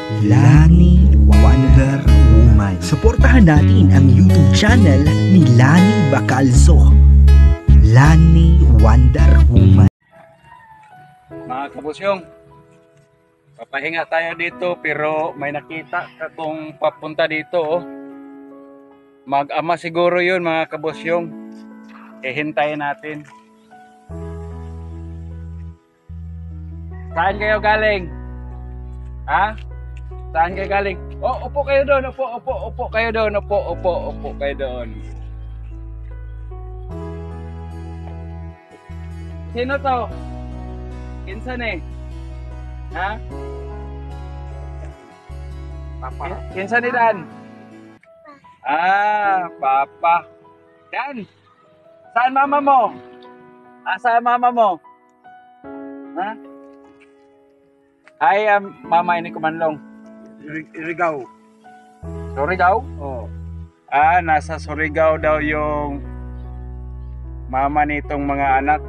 Lani Wonder Woman. Suportahan natin ang YouTube channel ni Lani Bacalzo. Lani Wonder Woman. Mga kabusyong, papahinga tayo dito pero may nakita akong papunta dito. Oh. Mag-ama siguro yun mga kabusyong. Hintayin natin. Saan kayo galing? Ha? Saan kayo galing? Oh, upo kayo doon. Upo kayo doon. Upo kayo doon. Sino to? Kinsan eh? Ha? Papa. Kinsan ni Dan? Papa. Dan, saan mama mo? Saan mama mo? Ha? Ay, mama ini Kumanlong. Surigao. Surigao? Oh. Nasa Surigao daw yung mama nitong mga anak.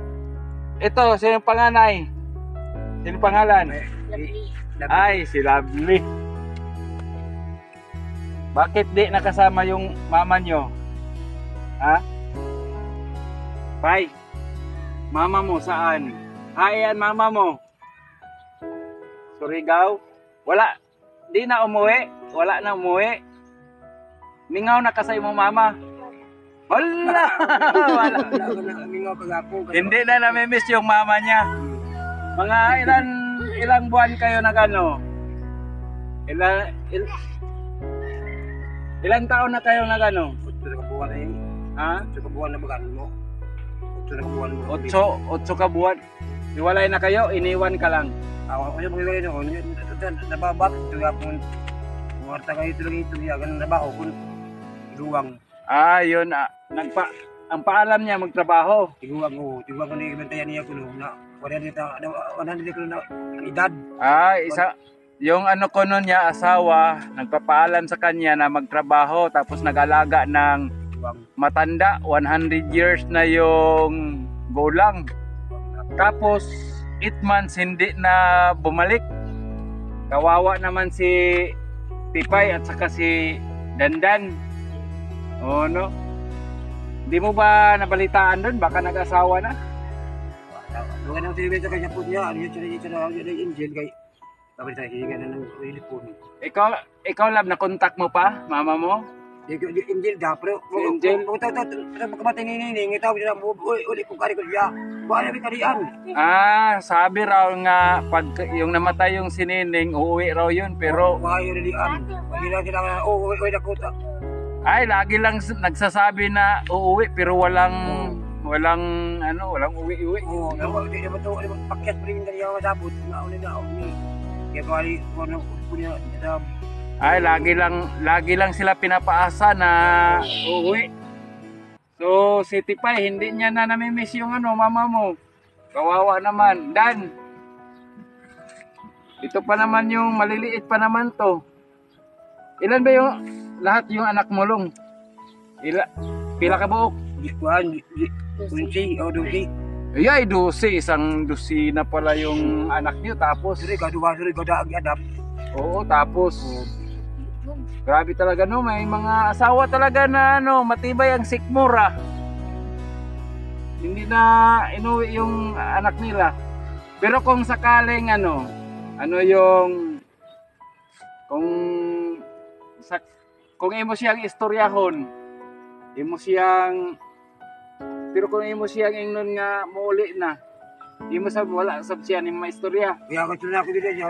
Ito, sino panganay? Sino pangalan? Lovely. Ay, si Lovely. Bakit di nakasama yung mama nyo? Ha? Pai, mama mo saan? Ayan, mama mo. Surigao? Wala. Di na umuwi? Wala na umuwi? Mingaw na kasay mo mama? Wala! Wala. Hindi na namimiss yung mama niya. Mga ilang buwan kayo na gano? Ilang taon na kayo na gano? 8 buwan na yun. Ha? 8 buwan na magano mo. 8 buwan mo. 8 ka buwan. Iwalay na kayo, iniwan ka lang. Ako yung mga yun. Nababak. Ito nga kung warta kayo ito lang ito. Ganun nabaho kung luwang. Yun. Ang paalam niya magtrabaho. Tiguwang ko. Tiguwang ko na ibantayan niya ko na 100 ko na edad. Isa. Yung ano ko nun niya, asawa, nagpapaalam sa kanya na magtrabaho tapos nag-alaga ng matanda, 100 years na yung gulang. Tapos 8 months hindi na bumalik. Kawawa naman si Tipay at saka si Dandan. Oh no. Hindi mo ba nabalitaan doon? Baka nag-asawa na? Huwag nang sinibig sa kanya po niya. Ano yun siya na angel kay tapos tayo hihinga na ng telepon. Ikaw lab, na-contact mo pa, mama mo? Angel da, pero Angel? Kung pagkamatay ni Nining, itaw siya na, uli kong kari ko siya. Buwan na may karian. Sabi raw nga, pag yung namatay yung sinining, uuwi raw yun, pero... Buwan yung nilian. Hindi lang sila nga, uwi na kuta. Ay, lagi lang nagsasabi na uuwi, pero walang uwi-uwi. Oo, hindi naman ito, pakyat pa rin yung kanyang masabot. Nauli na, kaya kawali, kung punya, ay, lagi lang sila pinapaasa na uuwi. So, si Tipay, hindi niya na namimiss yung mama mo. Kawawa naman. Dan, ito pa naman yung maliliit pa naman to. Ilan ba yung lahat yung anak mo long? Pila ka buok? Kuhan, kunsi, o dusi. Ay, 12. Isang dosina pala yung anak niyo. Tapos, Kaduwa, kada ag-adap. oo, tapos, grabe talaga no. May mga asawa talaga na matibay ang sikmura. Hindi na inuwi yung anak nila. Pero kung sakaling kung imo siyang istoryahon, pero kung imo siyang ingnon nga muuli na, imo sa wala sab siya ni mga istorya. Kaya ko tuna ko dito siya,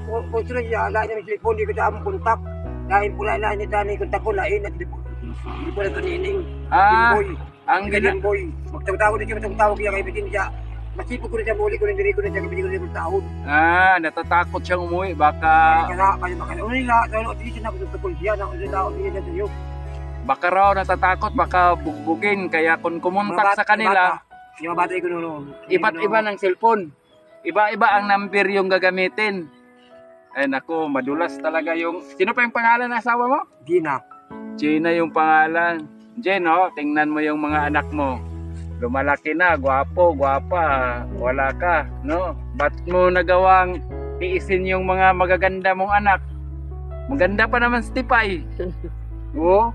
ko tuna siya, lahat niya may telepon, di ko siya among kontak. Dahil pula na niya dani kontak ko, lain at di ko na kanining. Ang Boy. Magtawag-tawag na siya, magtawag kaya kay bitin siya. Masipag ko na siya, muli ko na diri ko na siya, kapili ko na siya taon. Natatakot siyang umuwi, baka Nila, di siya nakutupol siya, nakutupol siya sa iyo. baka raw natatakot, baka bugbugin. Kaya kung kumontak sa kanila, yung mga bata ko noon, iba't iba ng cellphone. Iba-iba ang number yung gagamitin. Ay naku, madulas talaga yung... Sino pa yung pangalan ng asawa mo? Gina. Gina yung pangalan. Jen, tingnan mo yung mga anak mo. Lumalaki na, gwapo, gwapa, wala ka, no? Ba't mo nagawang iisin yung mga magaganda mong anak? Maganda pa naman si Tipay. Oo.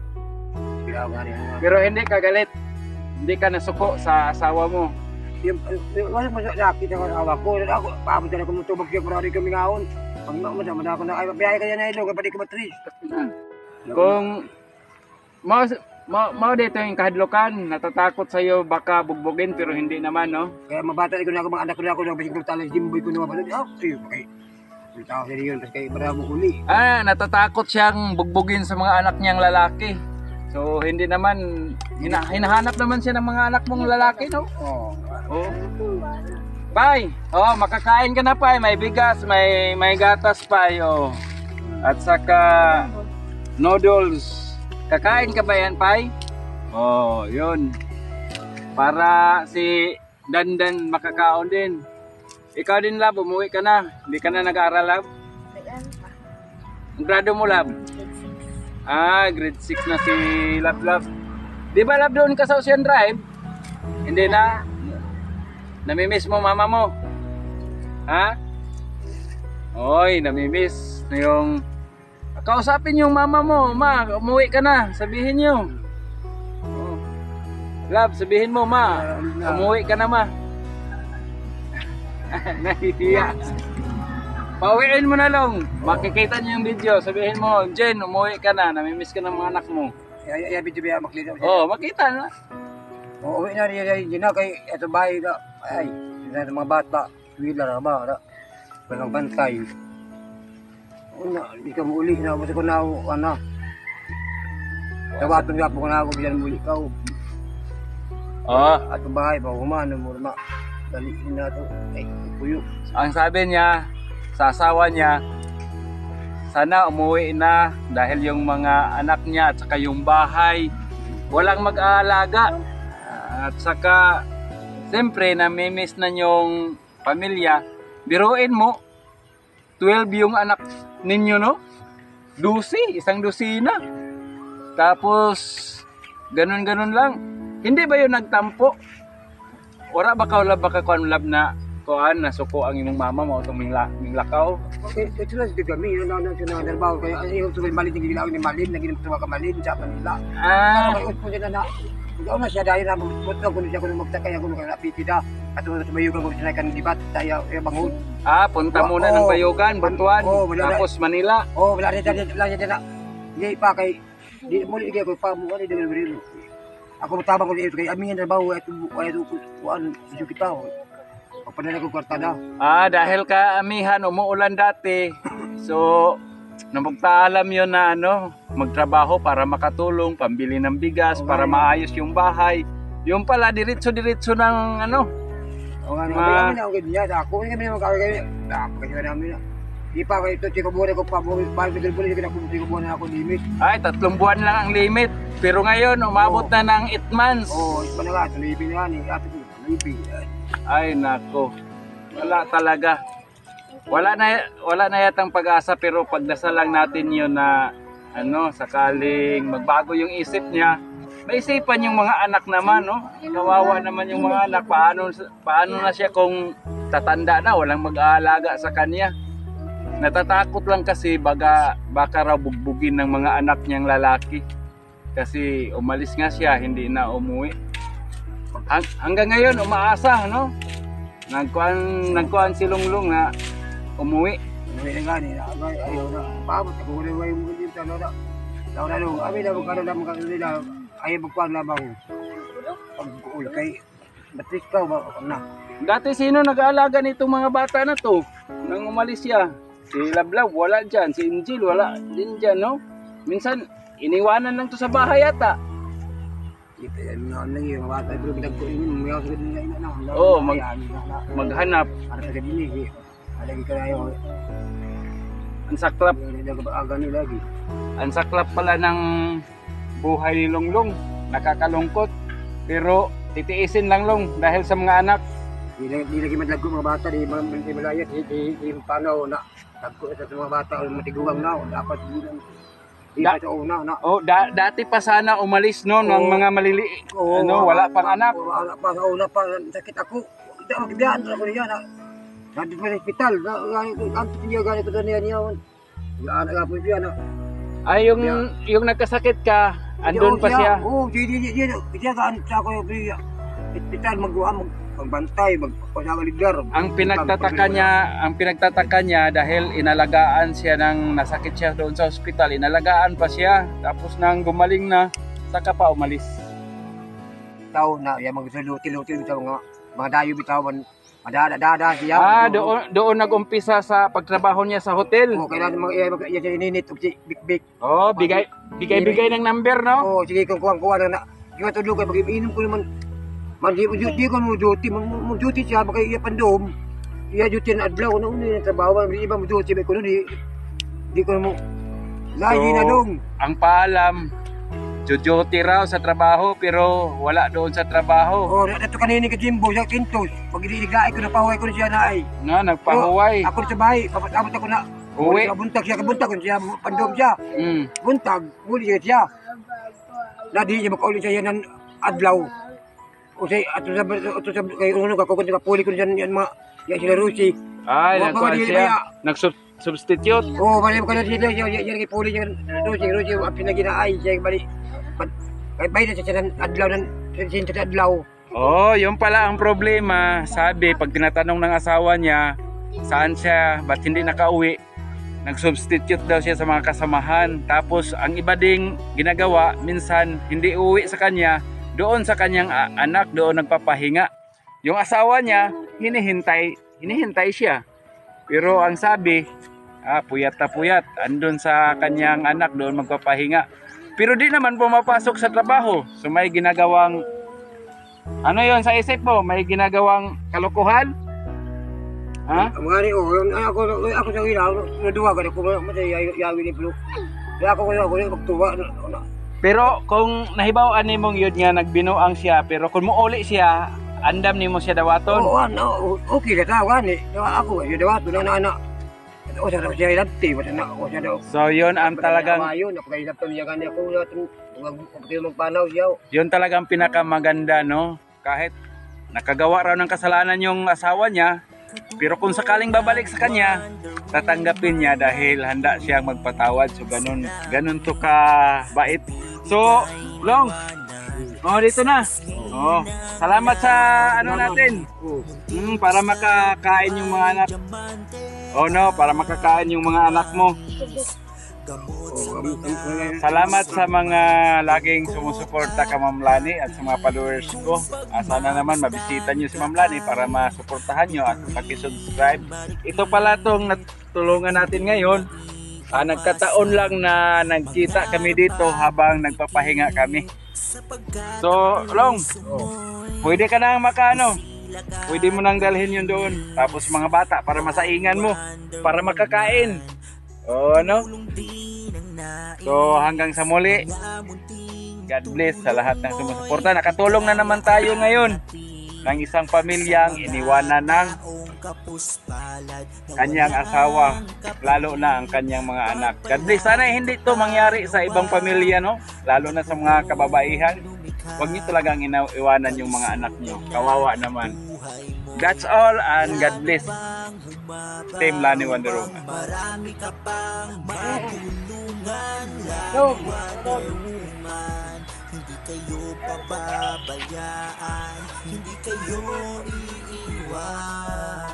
Kaya nga rin. Pero hindi ka galit. Hindi ka nasuko sa asawa mo. Wala mo sakit ang awa ko. Ako, paabot na ako mutubag siya. Marami kami ngaon. Pag masama na ako na, ay, biyahe kaya na ilo. Kapag di ko matris. Kung mau dito yung kahadlokan, natatakot sa'yo baka bugbugin pero hindi naman, no? Kaya mabata ko na ako, mga anak ko na ako. Basig ko talang jimboy ko na mapanood. Ayun, okay. Tao sa yun. Tapos kayo para mo uli. Natatakot siyang bugbugin sa mga anak niyang lalaki. So, hindi naman, hinahanap naman siya ng mga anak mong lalaki, no? Oo. Oh. Pai, makakain ka na, Pai. May bigas, may gatas, Pai, oh. At saka noodles. Kakain ka ba yan, Pai? Oh, yun. Para si Dandan makakaon din. Ikaw din, Lab, umuwi ka na. Hindi ka na nag-aaral, Lab? Ang grado mo, Lab? Grade 6 na si Lab. Di ba, Lab, doon ka sa Ocean Drive? Hindi na. Namimiss mo mama mo? Ha? Oy, namimiss na yung... Kausapin yung mama mo, ma, umuwi ka na, sabihin niyo. Oh. Love, sabihin mo, ma, umuwi ka na, ma. Nahihiya. Pauwiin mo na lang, makikita niyo yung video, sabihin mo, Jen, umuwi ka na, namimiss ka ng mga anak mo. Ay, video ba maklito? Makita na. Uwi na rin yun na, kay ito bahay na, ay, yun mga bata, wila na ba, walang bantay. Una, di ka muli na, basta ko na ako, Tawaton nga po ko na ako, biyan muli ka. At bahay, pa humano mo naman. Daliin na ito, ay, puyo. Ang sabi niya, sa asawa niya, sana umuwi na dahil yung mga anak niya at saka yung bahay, walang mag-aalaga. At saka, siyempre, namimiss na yung pamilya. Biruin mo, 12 yung anak ninyo, no? 12, isang dosina. Tapos, ganun-ganun lang. Hindi ba yun nagtampo? Wala ba baka kuan lab na kuan na suko ang imong mama mo itong minglakaw? Okay, ito lang si kami, nanarbaho. Kaya ayaw ito malin, hindi lang ni malin, naging ito ka malin, sa Manila. Kaya po siya na, ikaw na siya dahil na magbuto ko siya kung magtakay ako ng napipida. At sa mayugan ko siya kan libat, tayo bangun. Punta muna ng Bayugan, Butuan, tapos Manila. Wala rin na. Hindi pa kay, di muli ko pa mo, ano yung berilo. Ako matabang ko dito, kay aming narbaho, ito kuan, kita. Papadala ko kwarta na. Dahil ka amihan, umuulan dati. So, napagpaalam yun na magtrabaho para makatulong, pambili ng bigas, para maayos yung bahay. Yung pala, diretso-diretso ng kami na, ako kami naman kami, kasi namin na. Di pa kayo ito, tiko buwan ako pa, bali tiko buwan na ako limit. 3 buwan lang ang limit. Pero ngayon, umabot na ng 8 months. Ito na nga, tulipin na nga, ate ko, tulipin. Ay, nako. Wala talaga. Wala na yatang pag-asa, pero pagdasal lang natin yun na sakaling magbago yung isip niya. Maisipan yung mga anak naman, no? Kawawa naman yung mga anak. Paano na siya kung tatanda na, walang mag-aalaga sa kanya. Natatakot lang kasi baka raw bugbugin ng mga anak niyang lalaki. Kasi umalis nga siya, hindi na umuwi. Hanggang ngayon, umaasa, no? Nagkuhan si Lunglung na umuwi. Umuwi na nga niya, ayaw na. Paabot, ako na yung mga dito, Kami na magkano nila, ayaw magkuhan na ba ako. Pag-uul kay, batis ka ba na? Dati sino nag-aalaga nitong mga bata na to? Nang umalis siya. Si Lablab, wala dyan. Si Injil, wala din dyan, no? Minsan, iniwanan lang to sa bahay yata. Ito yan, lang yung bata. Pero pinagkuhin mo, mayroon sa ganun na. Oo, maghanap. Para sa ganun, alagi ka na yung... Ang saklap. Ganun lagi. Ang saklap pala ng buhay ni Lunglung. Nakakalungkot. Pero, titiisin lang Long dahil sa mga anak. Di lagi madlago mga bata, di malayas, di paano na. Tagko sa mga bata, matiguang na, dapat di pa sa una na. Dati pa sana umalis ng mga maliliit. Wala pang anak. Wala pa sa una pa, sakit ako. Hindi ako kibiyan, ako niya na. Nandito sa hospital, ganito niya, ganito na niya. Anak po siya na. Ay, yung nagkasakit ka, andun pa siya. Oo, siya gaan sa ako yung hospital magbantay, magpasagaligdar. Ang pinagtataka niya dahil inalagaan siya ng nasakit siya doon sa ospital, inalagaan pa siya. Tapos nang gumaling na, saka pa umalis. Tao na, yung magsuluti-luti sa mga dayo bitawan, madada siya. Doon nag-umpisa sa pagtrabaho niya sa hotel. Oo, kailangan mga ininit o si Big. Oh, bigay ng number, no? Oo, sige kung kuha na. Yung matulog ay mag-iinom ko naman. Di ko mo duty siya, baka iya pandom. Iya duty na adlaw, na una yung trabaho. Di ba mo duty, ko di ko mo. Lagi na dong. Ang paalam, duty raw sa trabaho pero wala doon sa trabaho. Oo, nato kanini ka Jimbo, sa Tintos. Pag ililigay ko, napahuay ko na siya na ay. Nagpahuway. Ako sa bahay, papatapos ako na. Uwi. Kabuntag siya, pandom siya. Buntag, muli siya. Nadi niya makaulit siya yan ng adlaw. O say ato sa kay uno ka kukunti ka puli ko diyan yan mga ya sila Rusi. Ay, nagkuhan siya. Nag-substitute. Oo, bali ko na sila yan kay puli yan Rusi ang pinaginaay siya bali. Kay bayad siya ng adlaw ng sa adlaw. Oh, yun pala ang problema. Sabi, pag tinatanong ng asawa niya, saan siya, ba't hindi nakauwi? Nag-substitute daw siya sa mga kasamahan. Tapos, ang iba ding ginagawa, minsan, hindi uwi sa kanya, doon sa kanyang anak, doon nagpapahinga. Yung asawa niya, hinihintay siya. Pero ang sabi, puyat na puyat, andun sa kanyang anak, doon magpapahinga. Pero di naman pumapasok sa trabaho. So may ginagawang, ano yon sa isip mo? May ginagawang kalokohan? Ha? Mga ni ako sa ilaw, naduwa ka ko matay yawi ni Blue. Kaya ako magtuwa. Pero kung nahibawaan ni mong yun nga nagbinuang siya, pero kung muuli siya, andam ni mo siya dawaton. Oo, okay na tawag ni. Ako yung dawaton na anak. O sa siya ilabti, o siya daw. So yun ang talagang Ayun, ako kay ilabti niya kanya ko natin magpanaw siya. yun talagang pinakamaganda, no? Kahit nakagawa raw ng kasalanan yung asawa niya, pero kung sakaling babalik sa kanya, tatanggapin niya dahil handa siyang magpatawad. So ganun to ka bait. So, Long, dito na. Salamat sa natin. Para makakain yung mga anak. Para makakain yung mga anak mo. Salamat sa mga laging sumusuporta ka Ma'am Lani at sa mga followers ko. Sana naman mabisita nyo si Ma'am Lani para masuportahan nyo at paki-subscribe. Ito pala itong natulungan natin ngayon. Nagkataon lang na nagkita kami dito habang nagpapahinga kami. So, Long, pwede ka nang pwede mo nang dalhin yun doon. Tapos mga bata para masaingan mo, para makakain. So hanggang sa muli, God bless sa lahat ng sumusuporta. Nakatulong na naman tayo ngayon ng isang pamilyang iniwanan ng kanyang asawa, lalo na ang kanyang mga anak. God bless. Sana hindi ito mangyari sa ibang pamilya, no? Lalo na sa mga kababaihan. Huwag niyo talagang iwanan yung mga anak niyo. Kawawa naman. That's all and God bless. Team Lani Wonder Woman. Marami ka pang matulungan, hindi kayo pababayaan, hindi kayo iiwan.